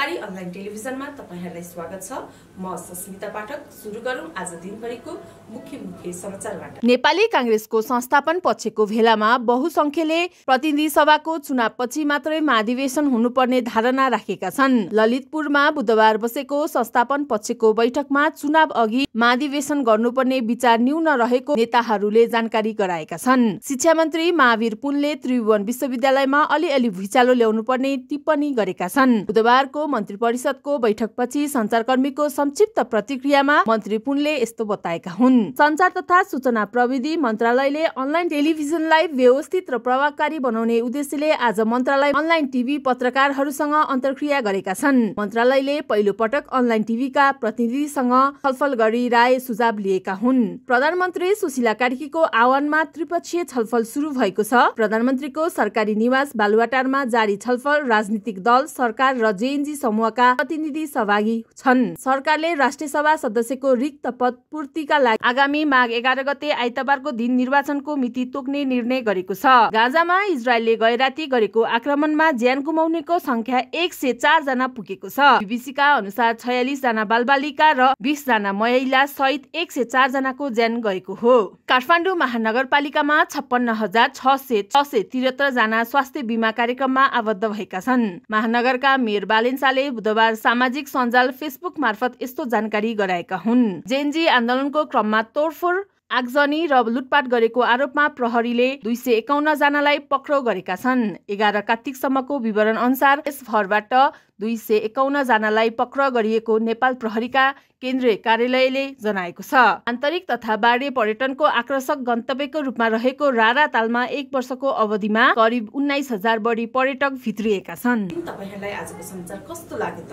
Nepali online टेलिभिजनमा तपाईहरुलाई स्वागत छ। म सस्मिता पाठक। सुरु गरौं आज दिनभरिको मुख्य समाचारबाट। नेपाली कांग्रेसको संस्थापन पक्षको भेलामा बहुसंख्यले प्रतिनिधि सभाको चुनावपछि मात्रै महाधिवेशन हुनुपर्ने धारणा राखेका छन्। ललितपुरमा बुधबार बसेको संस्थापन पक्षको बैठकमा चुनाव अघि महाधिवेशन गर्नुपर्ने विचार न्यून रहेको नेताहरूले जानकारी गराएका छन्। शिक्षा मन्त्री महावीर पुनले त्रिभुवन विश्वविद्यालयमा अलिअलि भुइँचालो ल्याउनुपर्ने टिप्पणी गरेका छन्। बुधबारको मन्त्री परिषदको बैठकपछि सञ्चारकर्मीको संक्षिप्त प्रतिक्रियामा मन्त्री पुनले यस्तो बताएका हुन्। सञ्चार तथा सूचना प्रविधि मन्त्रालयले अनलाइन टेलिभिजनलाई व्यवस्थित र प्रभावकारी बनाउने उद्देश्यले आज मन्त्रालय अनलाइन टिभी पत्रकारहरूसँग अन्तर्क्रिया गरेका छन्। मन्त्रालयले पहिलो पटक अनलाइन टिभीका प्रतिनिधिसँग छलफल गरी राय सुझाव लिएका हुन्। प्रधानमन्त्री सुशीला कार्कीको आह्वानमा त्रिपक्षीय छलफल सुरु भएको छ। प्रधानमन्त्रीको सरकारी निवास बालुवाटारमा जारी छलफल राजनीतिक दल, सरकार र जेएनजी समूहका प्रतिनिधि सहभागी छन्। सरकारले राष्ट्रिय सभा सदस्यको रिक्त पद पूर्तिका लागि आगामी माघ 11 गते आइतबारको दिन निर्वाचनको मिति तोक्ने निर्णय गरेको छ। गाजामा इजरायलले गैराती गरेको आक्रमणमा ज्यान गुमाउनेको संख्या 104 जना पुगेको छ। बीबीसीका अनुसार 46 जना बालबालिका र 20 जना महिला सहित 104 जनाको ज्यान गएको हो। काठमाडौँ महानगरपालिकामा 56,673 जना स्वास्थ्य बीमा कार्यक्रममा आबद्ध भएका छन्। महानगरका मेयर बालेन्साले बुधबार सामाजिक सञ्जाल फेसबुक मार्फत यस्तो जानकारी गराएका हुन्। जेएनजी आन्दोलनको क्रममा तोडफोड, आगजनी र लुटपाट गरेको आरोपमा प्रहरीले 251 जनालाई पक्राउ गरेका छन्। 11 कार्तिकसम्मको विवरण अनुसार यस भरबाट 251 जनालाई पक्राउ गरिएको नेपाल प्रहरीका केन्द्रीय कार्यालयले जनाएको छ। आन्तरिक तथा बाह्य पर्यटनको आकर्षक गन्तव्यको रूपमा रहेको रारा तालमा 1 वर्षको अवधिमा करिब 19,000 बढी पर्यटक भित्रिएका छन्। तपाईहरुलाई आजको समाचार कस्तो लाग्यो त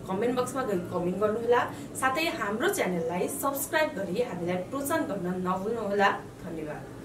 कमेन्ट बक्समा गएर कमेन्ट गर्नुहोला। साथै हाम्रो च्यानललाई सब्स्क्राइब गरी हामीलाई प्रोत्साहन गर्न नभुल्नुहोला। धन्यवाद।